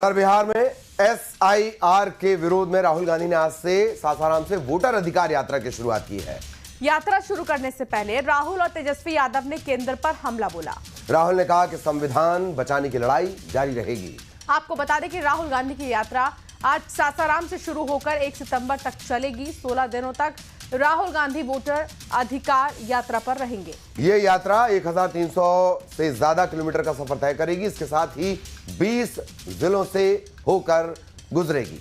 उत्तर बिहार में एसआईआर के विरोध में राहुल गांधी ने आज से सासाराम से वोटर अधिकार यात्रा की शुरुआत की है। यात्रा शुरू करने से पहले राहुल और तेजस्वी यादव ने केंद्र पर हमला बोला। राहुल ने कहा कि संविधान बचाने की लड़ाई जारी रहेगी। आपको बता दें कि राहुल गांधी की यात्रा आज सासाराम से शुरू होकर 1 सितंबर तक चलेगी। 16 दिनों तक राहुल गांधी वोटर अधिकार यात्रा पर रहेंगे। ये यात्रा 1300 से ज्यादा किलोमीटर का सफर तय करेगी। इसके साथ ही 20 जिलों से होकर गुजरेगी।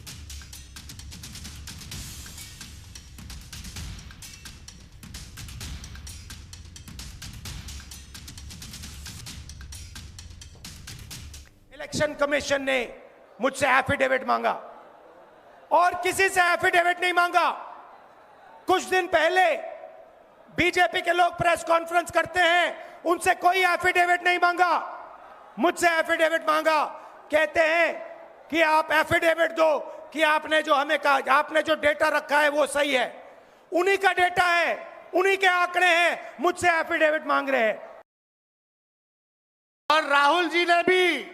इलेक्शन कमीशन ने मुझसे एफिडेविट मांगा और किसी से एफिडेविट नहीं मांगा। कुछ दिन पहले बीजेपी के लोग प्रेस कॉन्फ्रेंस करते हैं, उनसे कोई एफिडेविट नहीं मांगा, मुझसे एफिडेविट मांगा। कहते हैं कि आप एफिडेविट दो कि आपने जो हमें कहा, आपने जो डेटा रखा है वो सही है। उन्हीं का डेटा है, उन्हीं के आंकड़े हैं, मुझसे एफिडेविट मांग रहे हैं। और राहुल जी ने भी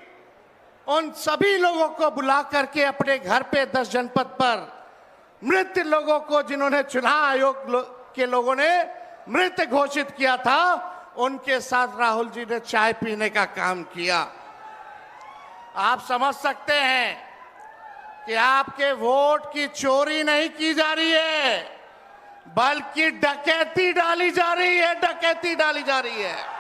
उन सभी लोगों को बुला करके अपने घर पे 10 जनपद पर मृत लोगों को, जिन्होंने चुनाव आयोग के लोगों ने मृत घोषित किया था, उनके साथ राहुल जी ने चाय पीने का काम किया। आप समझ सकते हैं कि आपके वोट की चोरी नहीं की जा रही है, बल्कि डकैती डाली जा रही है, डकैती डाली जा रही है।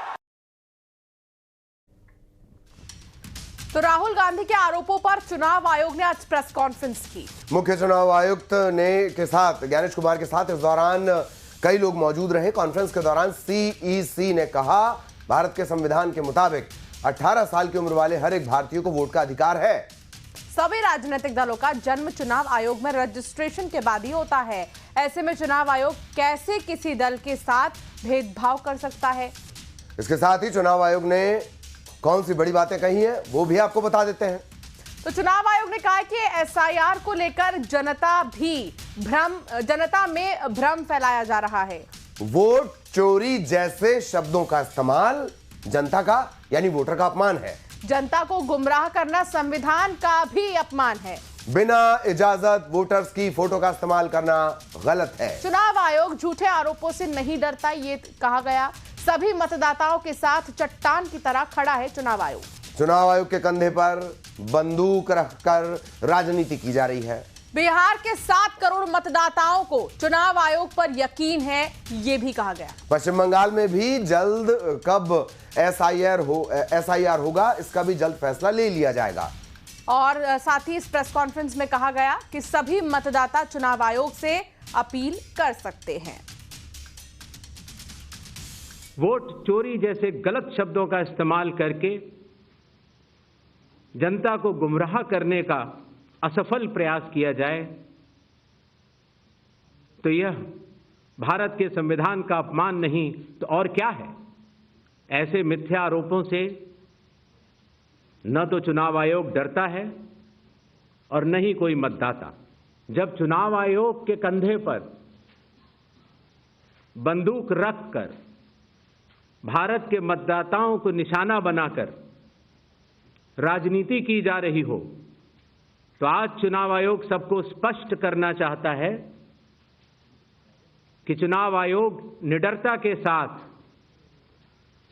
तो राहुल गांधी के आरोपों पर चुनाव आयोग ने आज प्रेस कॉन्फ्रेंस की। मुख्य चुनाव आयुक्त ज्ञानेश कुमार के साथ इस दौरान कई लोग मौजूद रहे। कॉन्फ्रेंस के दौरान सीईसी ने कहा, भारत के संविधान के मुताबिक 18 साल की उम्र वाले हर एक भारतीय को वोट का अधिकार है। सभी राजनीतिक दलों का जन्म चुनाव आयोग में रजिस्ट्रेशन के बाद ही होता है। ऐसे में चुनाव आयोग कैसे किसी दल के साथ भेदभाव कर सकता है? इसके साथ ही चुनाव आयोग ने कौन सी बड़ी बातें कही हैं वो भी आपको बता देते हैं। तो चुनाव आयोग ने कहा कि एसआईआर को लेकर जनता में भ्रम फैलाया जा रहा है। वोट चोरी जैसे शब्दों का इस्तेमाल जनता का यानी वोटर का अपमान है। जनता को गुमराह करना संविधान का भी अपमान है। बिना इजाजत वोटर्स की फोटो का इस्तेमाल करना गलत है। चुनाव आयोग झूठे आरोपों से नहीं डरता, ये कहा गया। सभी मतदाताओं के साथ चट्टान की तरह खड़ा है चुनाव आयोग। चुनाव आयोग के कंधे पर बंदूक रखकर राजनीति की जा रही है। बिहार के 7 करोड़ मतदाताओं को चुनाव आयोग पर यकीन है, ये भी कहा गया। पश्चिम बंगाल में भी जल्द कब एसआईआर होगा, इसका भी जल्द फैसला ले लिया जाएगा। और साथ ही इस प्रेस कॉन्फ्रेंस में कहा गया कि सभी मतदाता चुनाव आयोग से अपील कर सकते हैं। वोट चोरी जैसे गलत शब्दों का इस्तेमाल करके जनता को गुमराह करने का असफल प्रयास किया जाए तो यह भारत के संविधान का अपमान नहीं तो और क्या है। ऐसे मिथ्या आरोपों से न तो चुनाव आयोग डरता है और न ही कोई मतदाता। जब चुनाव आयोग के कंधे पर बंदूक रखकर भारत के मतदाताओं को निशाना बनाकर राजनीति की जा रही हो, तो आज चुनाव आयोग सबको स्पष्ट करना चाहता है कि चुनाव आयोग निडरता के साथ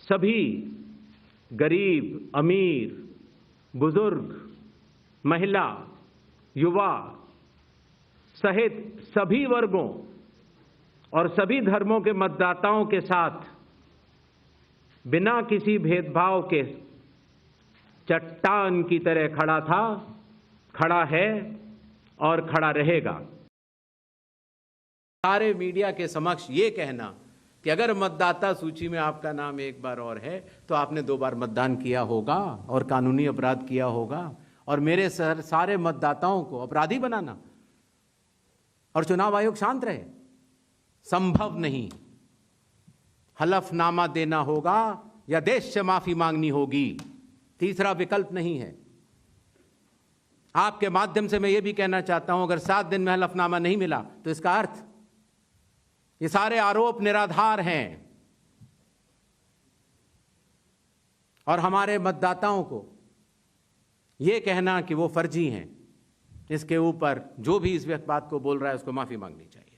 सभी गरीब, अमीर, बुजुर्ग, महिला, युवा सहित सभी वर्गों और सभी धर्मों के मतदाताओं के साथ बिना किसी भेदभाव के चट्टान की तरह खड़ा था, खड़ा है और खड़ा रहेगा। सारे मीडिया के समक्ष ये कहना कि अगर मतदाता सूची में आपका नाम एक बार और है तो आपने 2 बार मतदान किया होगा और कानूनी अपराध किया होगा, और मेरे सारे मतदाताओं को अपराधी बनाना और चुनाव आयोग शांत रहे, संभव नहीं। हलफनामा देना होगा या देश से माफी मांगनी होगी, तीसरा विकल्प नहीं है। आपके माध्यम से मैं ये भी कहना चाहता हूं, अगर 7 दिन में हलफनामा नहीं मिला तो इसका अर्थ ये सारे आरोप निराधार हैं और हमारे मतदाताओं को ये कहना कि वो फर्जी हैं, इसके ऊपर जो भी इस बात को बोल रहा है उसको माफी मांगनी चाहिए।